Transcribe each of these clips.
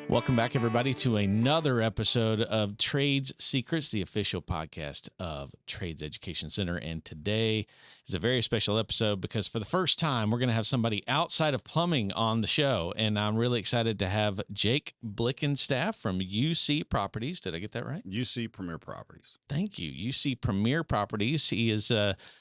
Welcome back, everybody, to another episode of Trades Secrets, the official podcast of Trades Education Center. And today is a very special episode because for the first time, we're going to have somebody outside of plumbing on the show. And I'm really excited to have Jake Blickenstaff from UC Properties. Did I get that right? UC Premier Properties. Thank you. UC Premier Properties. He is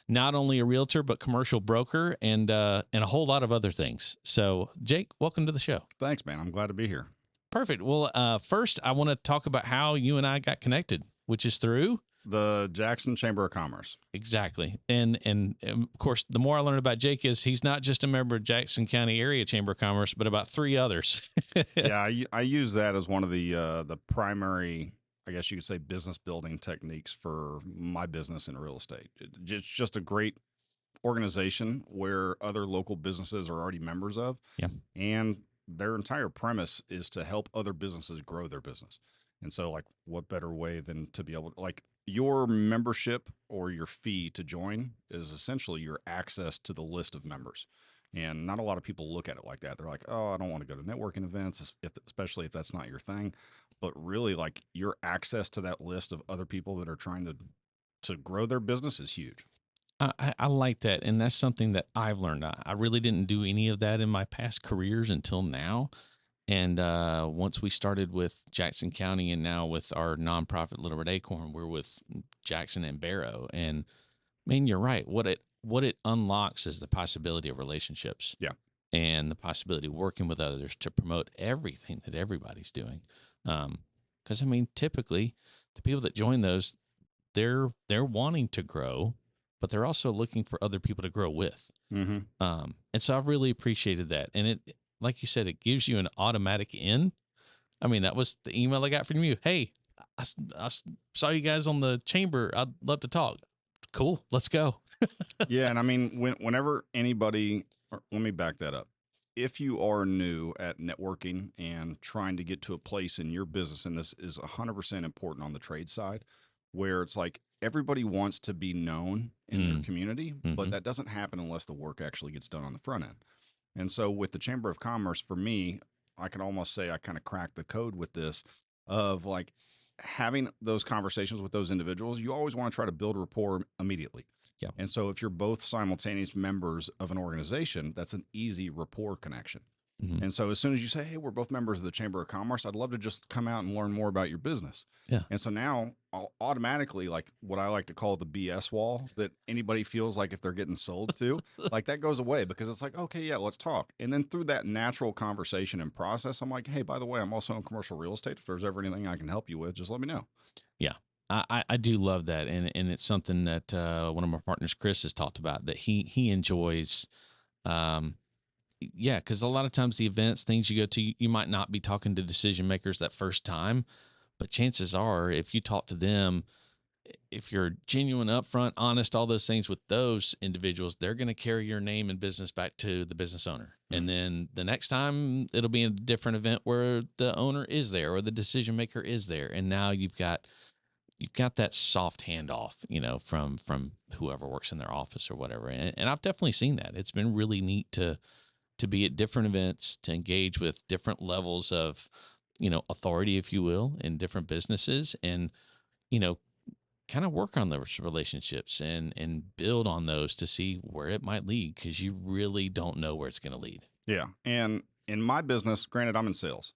not only a realtor, but commercial broker and a whole lot of other things. So, Jake, welcome to the show. Thanks, man. I'm glad to be here. Perfect. Well, first, I want to talk about how you and I got connected, which is through the Jackson Chamber of Commerce. Exactly. And of course, the more I learn about Jake is he's not just a member of Jackson County Area Chamber of Commerce, but about 3 others. Yeah, I use that as one of the primary, I guess you could say, business building techniques for my business in real estate. It's just a great organization where other local businesses are already members of. Yeah. And their entire premise is to help other businesses grow their business. And so, like, what better way than to be able to, like, your membership or your fee to join is essentially your access to the list of members. And not a lot of people look at it like that. They're like, oh, I don't want to go to networking events, especially if that's not your thing. But really, like, your access to that list of other people that are trying to grow their business is huge. I like that. And that's something that I've learned. I really didn't do any of that in my past careers until now. And once we started with Jackson County and now with our nonprofit Little Red Acorn, we're with Jackson and Barrow. And man, you're right. What it unlocks is the possibility of relationships. Yeah. And the possibility of working with others to promote everything that everybody's doing. Because I mean, typically the people that join those, they're wanting to grow, but they're also looking for other people to grow with. Mm-hmm. And so I've really appreciated that. And it, like you said, it gives you an automatic in. I mean, that was the email I got from you. Hey, I saw you guys on the chamber. I'd love to talk. Cool. Let's go. Yeah. And I mean, whenever anybody, let me back that up. If you are new at networking and trying to get to a place in your business, and this is 100% important on the trade side, where it's like everybody wants to be known in their community, but that doesn't happen unless the work actually gets done on the front end. And so with the Chamber of Commerce, for me, I can almost say I kind of cracked the code with this of like having those conversations with those individuals. You always want to try to build rapport immediately. Yeah. And so if you're both simultaneous members of an organization, that's an easy rapport connection. Mm-hmm. And so as soon as you say, hey, we're both members of the Chamber of Commerce, I'd love to just come out and learn more about your business. Yeah. And so now I'll automatically, like what I like to call the BS wall that anybody feels like if they're getting sold to, like that goes away because it's like, okay, yeah, let's talk. And then through that natural conversation and process, I'm like, hey, by the way, I'm also in commercial real estate. If there's ever anything I can help you with, just let me know. Yeah. I do love that. And it's something that one of my partners, Chris, has talked about that he enjoys. Yeah, because a lot of times the events, things you go to, you might not be talking to decision makers that first time, but chances are if you talk to them, if you're genuine, upfront, honest, all those things with those individuals, they're going to carry your name and business back to the business owner. Mm-hmm. And then the next time it'll be a different event where the owner is there or the decision maker is there. And now you've got that soft handoff, from whoever works in their office or whatever. And I've definitely seen that. It's been really neat to be at different events, to engage with different levels of, authority, if you will, in different businesses and, kind of work on those relationships and build on those to see where it might lead because you really don't know where it's going to lead. Yeah. And in my business, granted, I'm in sales,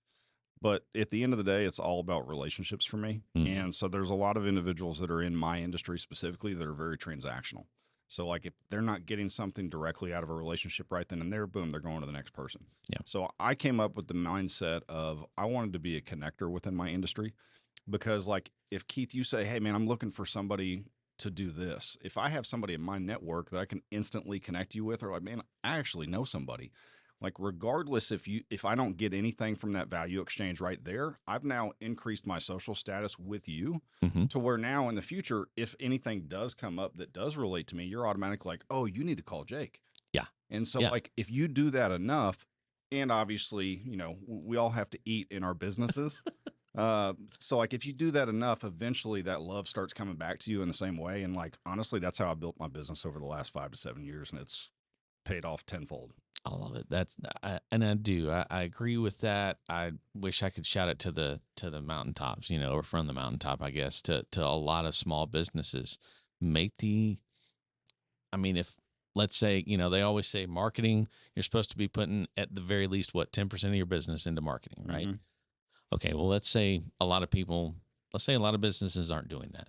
but at the end of the day, it's all about relationships for me. Mm-hmm. And so there's a lot of individuals that are in my industry specifically that are very transactional. So like if they're not getting something directly out of a relationship right then and there, boom, they're going to the next person. Yeah. So I came up with the mindset of I wanted to be a connector within my industry because like if Keith, you say, hey man, I'm looking for somebody to do this. If I have somebody in my network that I can instantly connect you with, or like, man, I actually know somebody. Like regardless if I don't get anything from that value exchange right there, I've now increased my social status with you to where now in the future, if anything does come up that does relate to me, you're automatically like, oh, you need to call Jake. Yeah. And so like if you do that enough, and obviously, we all have to eat in our businesses. So like if you do that enough, eventually that love starts coming back to you in the same way. And like honestly, that's how I built my business over the last 5 to 7 years, and it's paid off tenfold. I love it. And I do. I agree with that. I wish I could shout it to the mountaintops, or from the mountaintop, I guess, to a lot of small businesses. Make the, I mean, if let's say, they always say marketing, you're supposed to be putting at the very least what 10% of your business into marketing, right? Mm-hmm. Okay, well, let's say a lot of people, let's say a lot of businesses aren't doing that.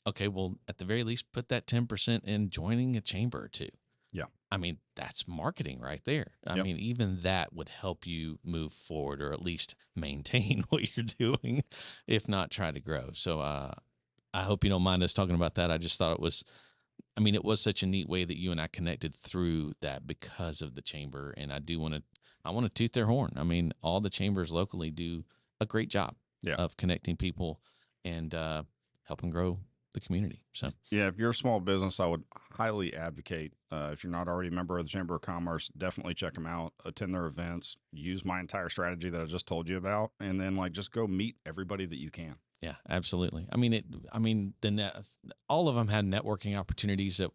Okay, well, at the very least, put that 10% in joining a chamber or two. Yeah. I mean, that's marketing right there. I Yep. mean, even that would help you move forward or at least maintain what you're doing, if not try to grow. So I hope you don't mind us talking about that. I just thought it was such a neat way that you and I connected through that because of the chamber. And I want to toot their horn. I mean, all the chambers locally do a great job Yeah. of connecting people and helping grow the community. So Yeah, if you're a small business, I would highly advocate. If you're not already a member of the Chamber of Commerce, definitely check them out, attend their events, use my entire strategy that I just told you about, and then just go meet everybody that you can. yeah, absolutely. The net, all of them had networking opportunities that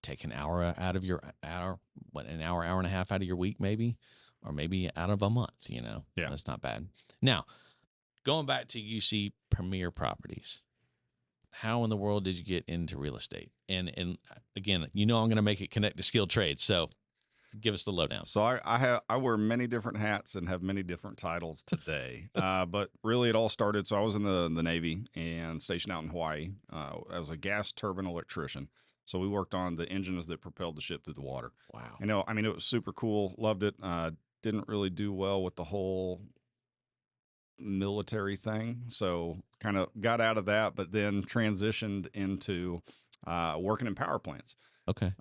take an hour out of your an hour and a half out of your week, maybe, or maybe out of a month. Yeah. That's not bad. Now, going back to UC Premier Properties, how in the world did you get into real estate? And again, I'm going to make it connect to skilled trades. So give us the lowdown. So I wear many different hats and have many different titles today. But really, it all started. So I was in the Navy and stationed out in Hawaii as a gas turbine electrician. So we worked on the engines that propelled the ship through the water. Wow. It was super cool. Loved it. Didn't really do well with the whole military thing. So kind of got out of that, but then transitioned into working in power plants. Okay.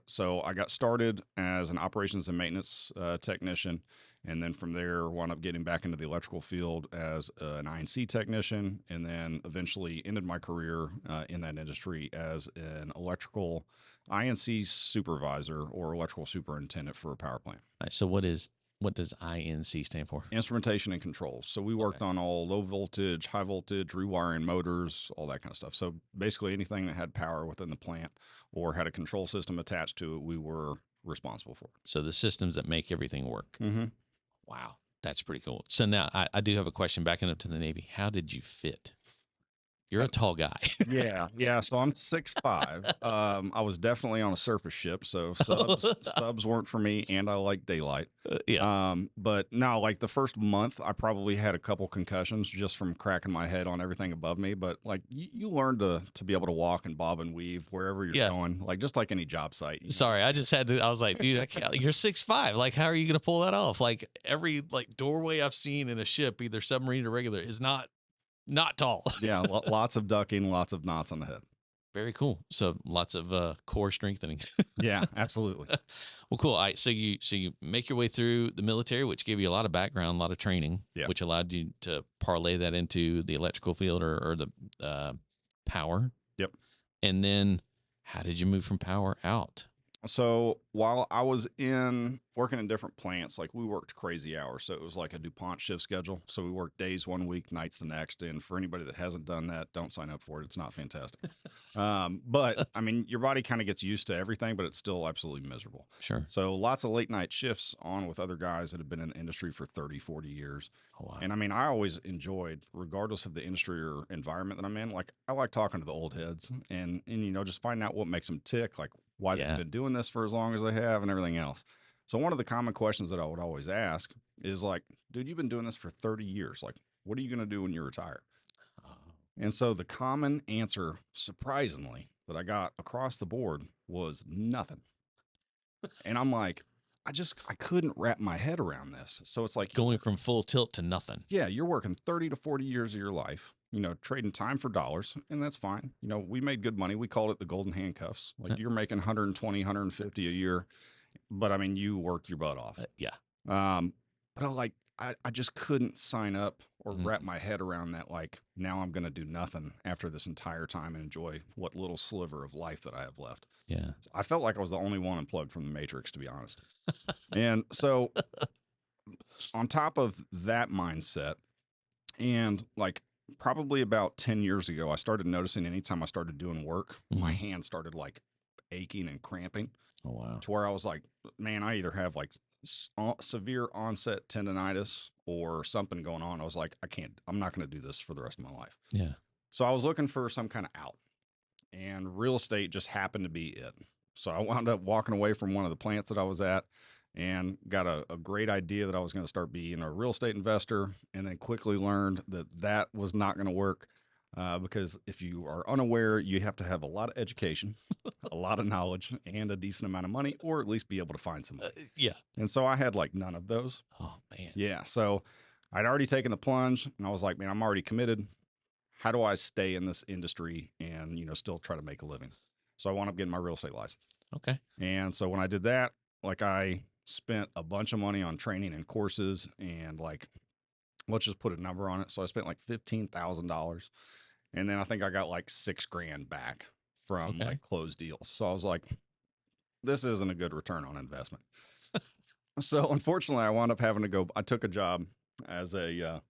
So I got started as an operations and maintenance technician. And then from there, wound up getting back into the electrical field as an INC technician, and then eventually ended my career in that industry as an electrical INC supervisor or electrical superintendent for a power plant. All right, so what does INC stand for? Instrumentation and controls. So we worked on all low voltage, high voltage, rewiring motors, all that kind of stuff. So basically anything that had power within the plant or had a control system attached to it, we were responsible for. So the systems that make everything work. Mm-hmm. Wow, that's pretty cool. So now I do have a question backing up to the Navy. How did you fit? You're a tall guy. Yeah. So I'm 6'5". I was definitely on a surface ship, so subs weren't for me, and I like daylight. Yeah. But no, the first month, I probably had a couple concussions just from cracking my head on everything above me. But you learn to be able to walk and bob and weave wherever you're going, just like any job site. Sorry, I just had to. I was like, dude, you're 6'5". Like, how are you gonna pull that off? Like every doorway I've seen in a ship, either submarine or regular, is not tall. Yeah, lots of ducking, lots of knots on the head. Very cool. So lots of core strengthening. Yeah, absolutely. Well, cool. All right, so you make your way through the military, which gave you a lot of background, a lot of training, which allowed you to parlay that into the electrical field or the power. Yep. And then, how did you move from power out? So while I was working in different plants, we worked crazy hours. So it was like a DuPont shift schedule. So we worked days one week, nights the next. And for anybody that hasn't done that, don't sign up for it. It's not fantastic. But your body kind of gets used to everything, but it's still absolutely miserable. Sure. So lots of late night shifts on with other guys that have been in the industry for 30, 40 years. Oh, wow. And I always enjoyed, regardless of the industry or environment that I'm in, I like talking to the old heads and just finding out what makes them tick, why they've been doing this for as long as they have and everything else. So one of the common questions that I would always ask is dude, you've been doing this for 30 years. What are you going to do when you retire? And so the common answer, surprisingly, that I got across the board was nothing. And I'm like, I couldn't wrap my head around this. So it's going from full tilt to nothing. Yeah, you're working 30 to 40 years of your life, trading time for dollars, and that's fine. We made good money. We called it the golden handcuffs. You're making 120, 150 a year, but you worked your butt off. Yeah. But I just couldn't sign up or wrap my head around that. Now I'm going to do nothing after this entire time and enjoy what little sliver of life that I have left. Yeah. I felt like I was the only one unplugged from the Matrix, to be honest. And so on top of that mindset, and probably about 10 years ago, I started noticing anytime I started doing work, my hands started aching and cramping Oh, wow. to where I was like, man, I either have like severe onset tendonitis or something going on. I was like, I'm not going to do this for the rest of my life. Yeah. So I was looking for some kind of out, and real estate just happened to be it. So I wound up walking away from one of the plants that I was at and got a great idea that I was going to start being a real estate investor, and then quickly learned that that was not going to work because if you are unaware, you have to have a lot of education, a lot of knowledge, and a decent amount of money, or at least be able to find some money. Yeah. And so I had like none of those. Oh, man. Yeah. So I'd already taken the plunge, and I was like, man, I'm already committed. How do I stay in this industry and, still try to make a living? So I wound up getting my real estate license. Okay. And so when I did that, like I spent a bunch of money on training and courses, and like, let's just put a number on it. So I spent like $15,000, and then I think I got like $6,000 back from Okay. like closed deals. So I was like, this isn't a good return on investment. So unfortunately, I wound up having to go. I took a job as a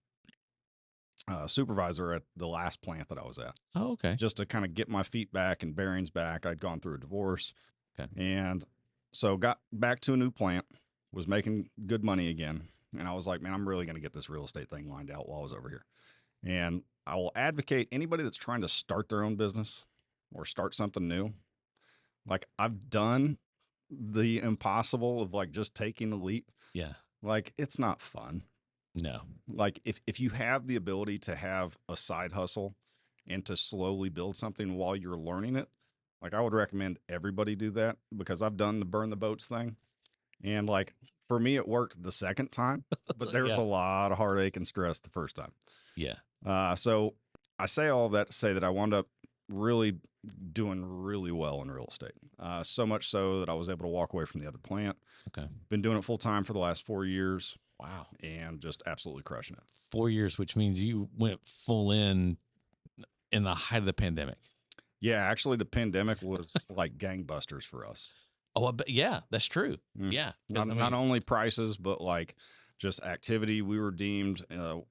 supervisor at the last plant that I was at, Oh, okay. just to kind of get my feet back and bearings back. I'd gone through a divorce. Okay. And so got back to a new plant, was making good money again. And I was like, man, I'm really going to get this real estate thing lined out while I was over here. And I will advocate anybody that's trying to start their own business or start something new. Like, I've done the impossible of like just taking the leap. Yeah. Like, it's not fun. No. Like if you have the ability to have a side hustle and to slowly build something while you're learning it, like I would recommend everybody do that, because I've done the burn the boats thing. And like for me, it worked the second time, but there was Yeah. a lot of heartache and stress the first time. Yeah. So I say all of that to say that I wound up really doing really well in real estate. So much so that I was able to walk away from the other plant. Okay. Been doing it full time for the last 4 years. Wow. And just absolutely crushing it. 4 years, which means you went full in the height of the pandemic. Yeah, actually, the pandemic was like gangbusters for us. Oh, yeah, that's true. Mm. Yeah. Not only prices, but like just activity. We were deemed,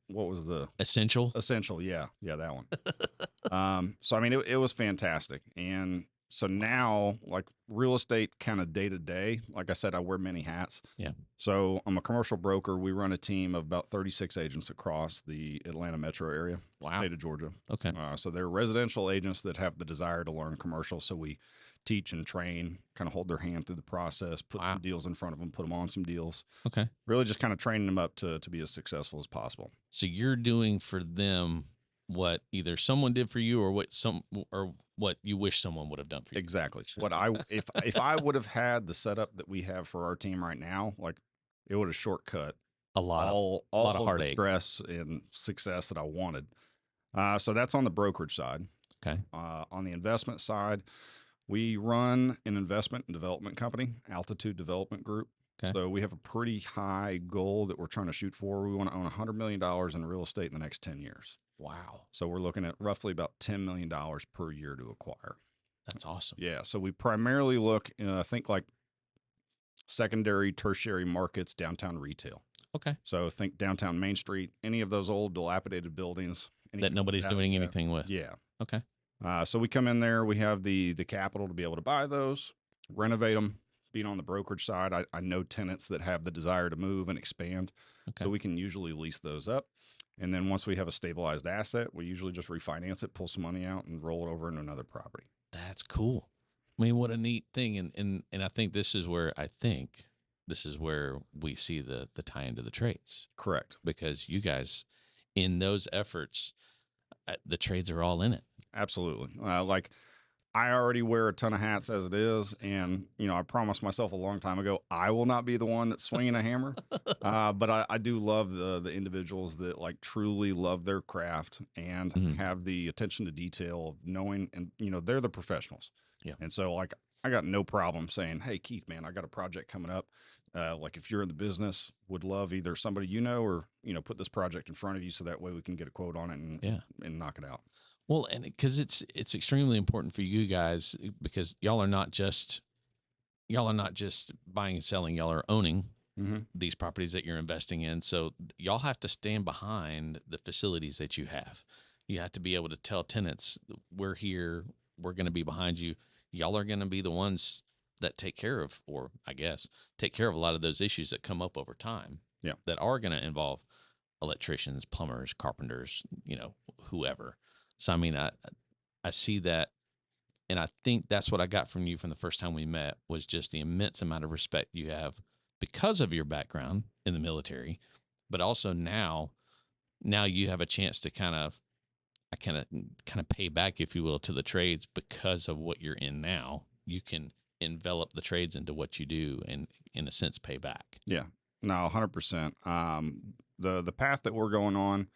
what was the essential? Essential. Yeah. Yeah, that one. So, I mean, it was fantastic. And so now, like real estate kind of day to day, like I said, I wear many hats. Yeah. So I'm a commercial broker. We run a team of about 36 agents across the Atlanta metro area, Wow. state of Georgia. Okay. So they're residential agents that have the desire to learn commercial. So we teach and train, kind of hold their hand through the process, put some deals in front of them, put them on some deals. Okay. Really just kind of training them up to be as successful as possible. So you're doing for them what either someone did for you or what you wish someone would have done for you. Exactly. If I would have had the setup that we have for our team right now, like it would have shortcut a lot of heartache, stress and success that I wanted. So that's on the brokerage side. Okay. On the investment side, we run an investment and development company, Altitude Development Group. Okay. So we have a pretty high goal that we're trying to shoot for. We want to own $100 million in real estate in the next 10 years. Wow. So we're looking at roughly about $10 million per year to acquire. That's awesome. Yeah. So we primarily look, I think like secondary, tertiary markets, downtown retail. Okay. So think downtown Main Street, any of those old dilapidated buildings. That nobody's doing anything with. Yeah. Okay. So we come in there, we have the capital to be able to buy those, renovate them. Being on the brokerage side, I know tenants that have the desire to move and expand. Okay. So we can usually lease those up. And then once we have a stabilized asset, we usually just refinance it, pull some money out, and roll it over into another property. That's cool. I mean, what a neat thing. And I think this is where we see the tie into the trades. Correct. Because you guys, in those efforts, the trades are all in it. Absolutely. Like I already wear a ton of hats as it is. And, I promised myself a long time ago, I will not be the one that's swinging a hammer. But I do love the individuals that like truly love their craft and have the attention to detail of knowing, and, they're the professionals. Yeah. And so like, I got no problem saying, hey, Keith, man, I got a project coming up. Like if you're in the business, would love either somebody, or, put this project in front of you so that way we can get a quote on it and knock it out. Well, and because it's extremely important for you guys, because y'all are not just buying and selling, y'all are owning these properties that you're investing in. So y'all have to stand behind the facilities that you have. You have to be able to tell tenants, we're here, we're going to be behind you. y'all are going to be the ones that take care of, or I guess, take care of a lot of those issues that come up over time Yeah. that are going to involve electricians, plumbers, carpenters, whoever. So, I mean, I see that. And I think that's what I got from you from the first time we met was just the immense amount of respect you have because of your background in the military, but also now you have a chance to kind of pay back, if you will, to the trades because of what you're in now. You can envelop the trades into what you do and in a sense pay back. Yeah. No, 100%. The path that we're going on,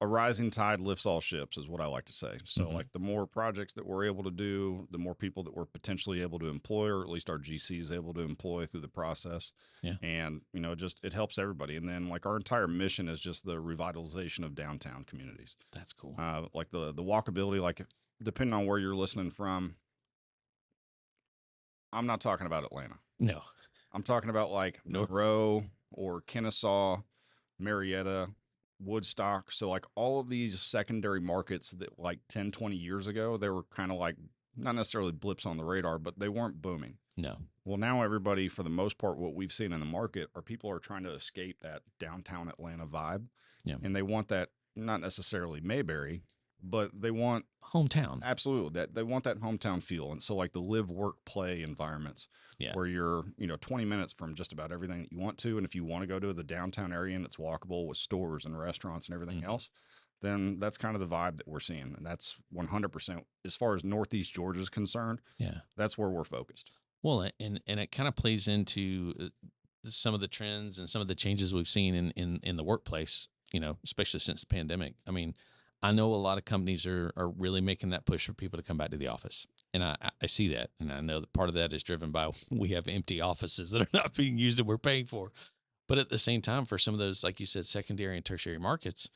a rising tide lifts all ships is what I like to say. So like the more projects that we're able to do, the more people that we're potentially able to employ, or at least our GC is able to employ through the process. Yeah. And, just, it helps everybody. And then like our entire mission is just the revitalization of downtown communities. That's cool. Like the walkability, like depending on where you're listening from, I'm not talking about Atlanta. No. I'm talking about like Monroe or Kennesaw, Marietta, Woodstock. So like all of these secondary markets that like 10, 20 years ago, they were kind of like not necessarily blips on the radar, but they weren't booming. No. Well, now everybody, for the most part, what we've seen in the market are people are trying to escape that downtown Atlanta vibe. Yeah. And they want that, not necessarily Mayberry, but they want hometown. Absolutely. That they want that hometown feel. And so like the live, work, play environments where you're, 20 minutes from just about everything that you want to. And if you want to go to the downtown area and it's walkable with stores and restaurants and everything else, then that's kind of the vibe that we're seeing. And that's 100% as far as Northeast Georgia is concerned. Yeah. That's where we're focused. Well, and it kind of plays into some of the trends and some of the changes we've seen in the workplace, especially since the pandemic. I mean, I know a lot of companies are really making that push for people to come back to the office. And I see that. And I know that part of that is driven by we have empty offices that are not being used and we're paying for. But at the same time, for some of those, like you said, secondary and tertiary markets,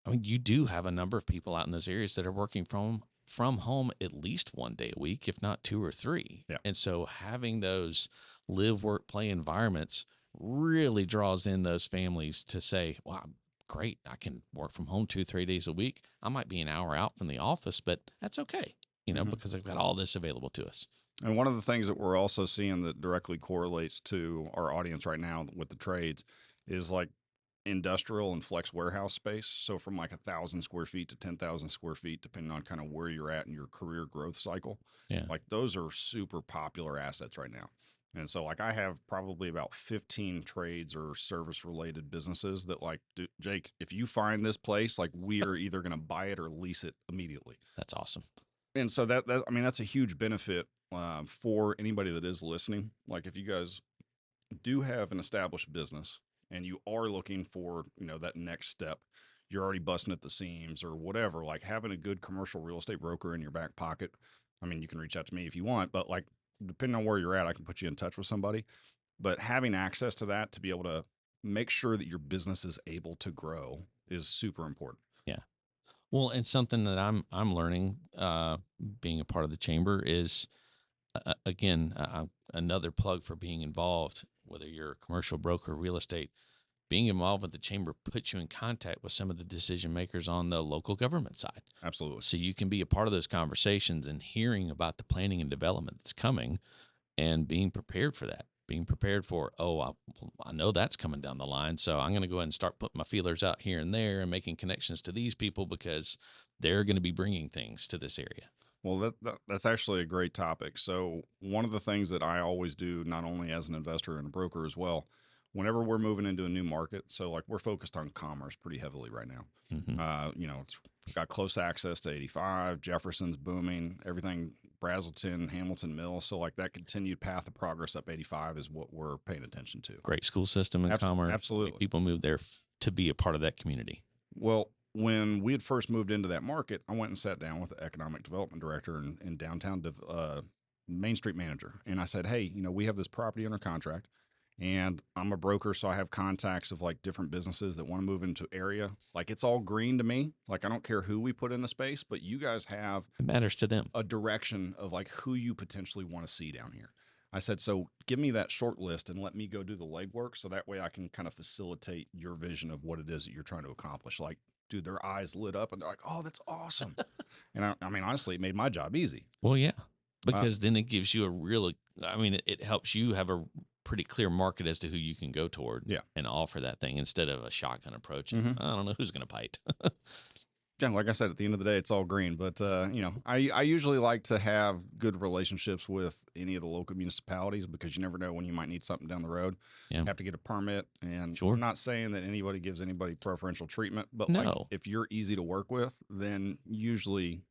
I mean, you do have a number of people out in those areas that are working from home at least one day a week, if not 2 or 3. Yeah. And so having those live, work, play environments really draws in those families to say, wow, great, I can work from home 2, 3 days a week. I might be an hour out from the office, but that's okay, because I've got all this available to us. And one of the things that we're also seeing that directly correlates to our audience right now with the trades is like industrial and flex warehouse space. So from like 1,000 square feet to 10,000 square feet, depending on kind of where you're at in your career growth cycle. Yeah. Like those are super popular assets right now. And so like I have probably about 15 trades or service related businesses that like, Jake, if you find this place, like we are either going to buy it or lease it immediately. That's awesome. And so that's a huge benefit for anybody that is listening. Like if you guys do have an established business and you are looking for, that next step, you're already busting at the seams or whatever, like having a good commercial real estate broker in your back pocket. I mean, you can reach out to me if you want, but like, depending on where you're at, I can put you in touch with somebody, but having access to that to be able to make sure that your business is able to grow is super important. Yeah. Well, and something that I'm learning, being a part of the chamber is, again, another plug for being involved, whether you're a commercial broker, real estate, being involved with the chamber puts you in contact with some of the decision makers on the local government side. Absolutely. So you can be a part of those conversations and hearing about the planning and development that's coming and being prepared for that, being prepared for, I know that's coming down the line. So I'm going to go ahead and start putting my feelers out here and there and making connections to these people because they're going to be bringing things to this area. Well, that's actually a great topic. So one of the things that I always do, not only as an investor and a broker as well, whenever we're moving into a new market, so like we're focused on commerce pretty heavily right now. It's got close access to 85, Jefferson's booming, everything, Brazelton, Hamilton Mill. So like that continued path of progress up 85 is what we're paying attention to. Great school system in commerce. Absolutely. People move there to be a part of that community. Well, when we had first moved into that market, I went and sat down with the economic development director and downtown Main Street manager. And I said, hey, we have this property under contract. And I'm a broker, so I have contacts of like different businesses that want to move into area. Like it's all green to me. Like I don't care who we put in the space, but you guys have it matters to them a direction of like who you potentially want to see down here. I said, so give me that short list and let me go do the legwork. So that way I can kind of facilitate your vision of what it is that you're trying to accomplish. Like, dude, their eyes lit up and they're like, oh, that's awesome. And I mean, honestly, it made my job easy. Well, yeah. because then it gives you a really, I mean, it helps you have a pretty clear market as to who you can go toward Yeah. and offer that thing instead of a shotgun approach. Mhm. I don't know who's going to bite. Yeah, like I said, at the end of the day, it's all green. But I usually like to have good relationships with any of the local municipalities because you never know when you might need something down the road. Yeah. Have to get a permit, and Sure. I'm not saying that anybody gives anybody preferential treatment, but like No. if you're easy to work with, then usually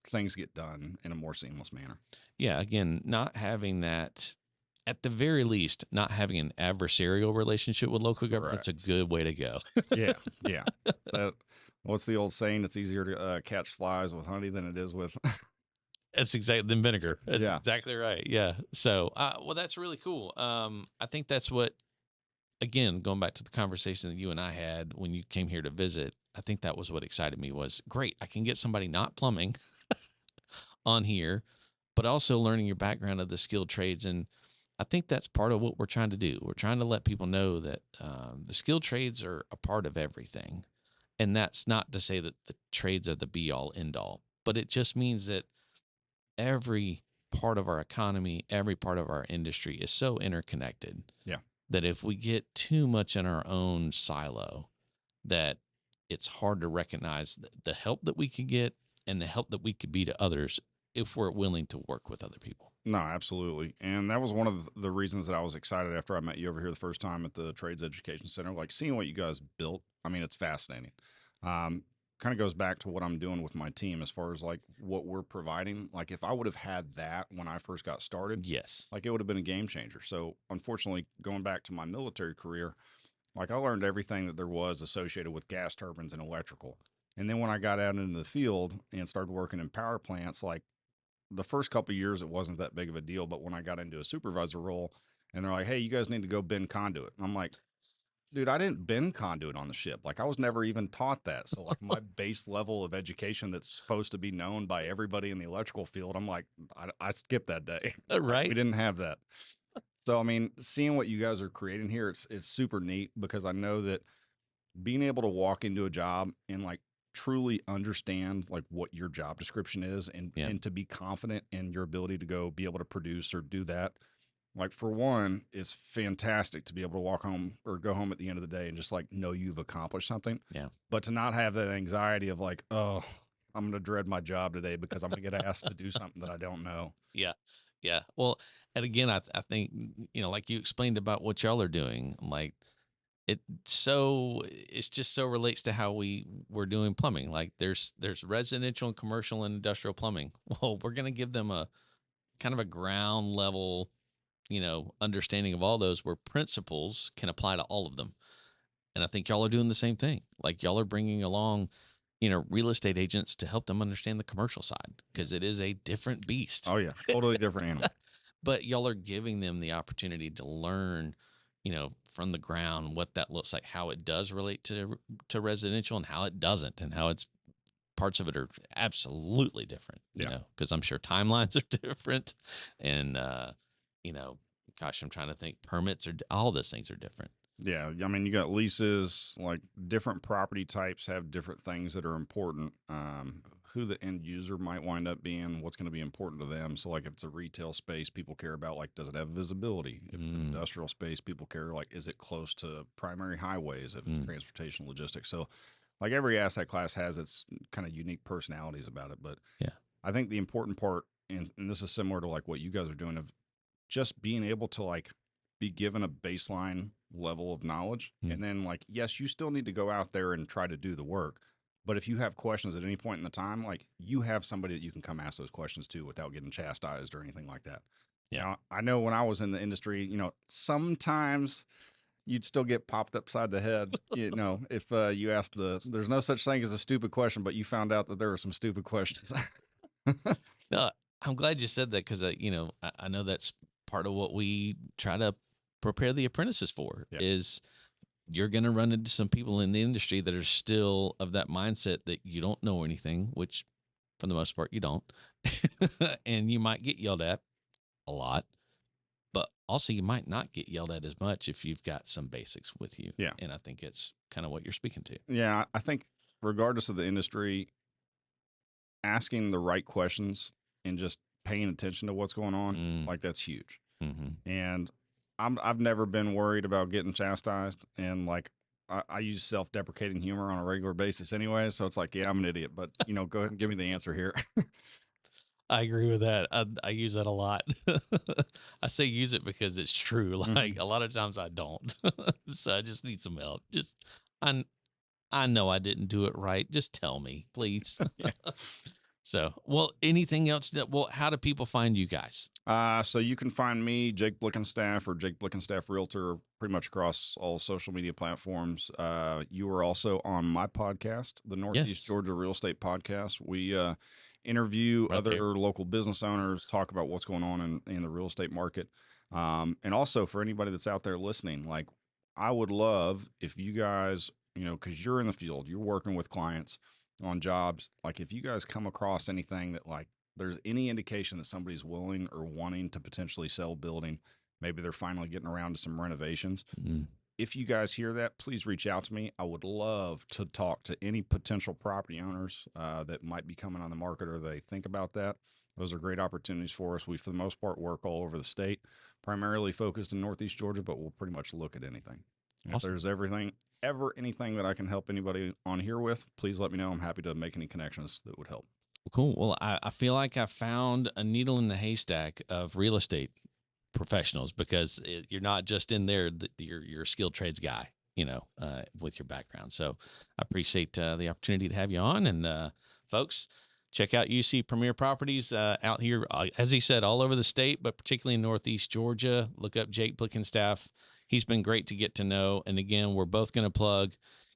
things get done in a more seamless manner. Yeah. Again, not having that, at the very least, not having an adversarial relationship with local government's a Correct. good way to go. Yeah, yeah. That what's the old saying? It's easier to catch flies with honey than it is with. That's exactly than vinegar. That's Yeah. exactly right. Yeah. So, well, that's really cool. I think that's what, again, going back to the conversation that you and I had when you came here to visit, I think that was what excited me was great. I can get somebody not plumbing on here, but also learning your background of the skilled trades. And I think that's part of what we're trying to do. We're trying to let people know that the skilled trades are a part of everything. And that's not to say that the trades are the be all end all, but it just means that every part of our economy, every part of our industry is so interconnected. Yeah. That if we get too much in our own silo, that it's hard to recognize the help that we could get and the help that we could be to others if we're willing to work with other people. No, absolutely. And that was one of the reasons that I was excited after I met you over here the first time at the Trades Education Center. Like seeing what you guys built, I mean, it's fascinating. Kind of goes back to what I'm doing with my team as far as like what we're providing. Like if I would have had that when I first got started, Yes. like it would have been a game changer. So unfortunately, going back to my military career, like I learned everything that there was associated with gas turbines and electrical. And then when I got out into the field and started working in power plants, like the first couple of years, it wasn't that big of a deal. But when I got into a supervisor role and they're like, hey, you guys need to go bend conduit. And I'm like, dude, I didn't bend conduit on the ship. Like I was never even taught that. So like my base level of education that's supposed to be known by everybody in the electrical field, I'm like, I skipped that day. Like, Right. we didn't have that. So I mean, seeing what you guys are creating here, it's super neat because I know that being able to walk into a job and like truly understand like what your job description is Yeah. and to be confident in your ability to go be able to produce or do that. Like for one, it's fantastic to be able to walk home or go home at the end of the day and just like know you've accomplished something. Yeah. But to not have that anxiety of like, oh, I'm going to dread my job today because I'm going to get asked to do something that I don't know. Yeah. Yeah. Well, and again, I think, like you explained about what y'all are doing, like it's just so relates to how we're doing plumbing. Like there's residential and commercial and industrial plumbing. Well, we're going to give them a kind of a ground level, understanding of all those where principles can apply to all of them. And I think y'all are doing the same thing. Like y'all are bringing along, real estate agents to help them understand the commercial side because it is a different beast. Oh yeah, totally different animal. But y'all are giving them the opportunity to learn, from the ground what that looks like, how it does relate to residential and how it doesn't, and how it's parts of it are absolutely different, because I'm sure timelines are different. And, gosh, I'm trying to think, permits are, all those things are different. Yeah, I mean, you got leases, like different property types have different things that are important. Who the end user might wind up being, what's going to be important to them. So, like, if it's a retail space, people care about, like, does it have visibility? If it's an industrial space, people care, like, is it close to primary highways? If it's transportation logistics. So, like, every asset class has its kind of unique personalities about it. But yeah, I think the important part, and this is similar to, like, what you guys are doing, of just being able to, like, be given a baseline level of knowledge. And then, like, yes, you still need to go out there and try to do the work. But if you have questions at any point in the time, like you have somebody that you can come ask those questions to without getting chastised or anything like that. Yeah. Now, I know when I was in the industry, sometimes you'd still get popped upside the head. If you asked there's no such thing as a stupid question, but you found out that there were some stupid questions. No, I'm glad you said that because, I know that's part of what we try to prepare the apprentices for is you're going to run into some people in the industry that are still of that mindset that you don't know anything, which for the most part you don't. And you might get yelled at a lot, but also you might not get yelled at as much if you've got some basics with you. Yeah. And I think it's kind of what you're speaking to. Yeah. I think regardless of the industry, asking the right questions and just paying attention to what's going on, Mm. like that's huge. Mm-hmm. And I've never been worried about getting chastised, and like I use self-deprecating humor on a regular basis anyway, so it's like, yeah, I'm an idiot, but go ahead and give me the answer here. I agree with that. I use that a lot. I say use it because it's true. Like a lot of times I don't. So I just need some help. Just I know I didn't do it right. Just tell me, please. Yeah. So, well, anything else how do people find you guys? So you can find me, Jake Blickenstaff, or Jake Blickenstaff Realtor, pretty much across all social media platforms. You are also on my podcast, the Northeast Yes. Georgia Real Estate Podcast. We interview Right other there. local business owners, talk about what's going on in the real estate market. And also for anybody that's out there listening, like I would love if you guys, because you're in the field, you're working with clients on jobs. Like if you guys come across anything that like there's any indication that somebody's willing or wanting to potentially sell a building, maybe they're finally getting around to some renovations. Mm. If you guys hear that, please reach out to me. I would love to talk to any potential property owners that might be coming on the market or they think about that. Those are great opportunities for us. We, for the most part, work all over the state, primarily focused in Northeast Georgia, but we'll pretty much look at anything. Awesome. If there's anything that I can help anybody on here with, please let me know. I'm happy to make any connections that would help. Cool. Well, I feel like I found a needle in the haystack of real estate professionals because you're not just in there, you're a skilled trades guy, with your background. So I appreciate the opportunity to have you on. And folks, check out UC Premier Properties out here, as he said, all over the state, but particularly in Northeast Georgia. Look up Jake Blickenstaff. He's been great to get to know. And again, we're both going to plug.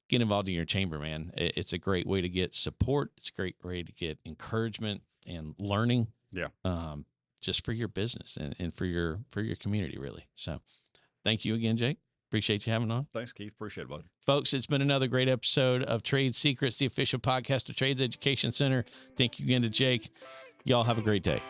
Get involved in your chamber, man. It's a great way to get support. It's a great way to get encouragement and learning. Yeah. Just for your business and for your community, really. So thank you again, Jake. Appreciate you having on. Thanks, Keith. Appreciate it, bud. Folks, it's been another great episode of Trade Secrets, the official podcast of Trades Education Center. Thank you again to Jake. Y'all have a great day.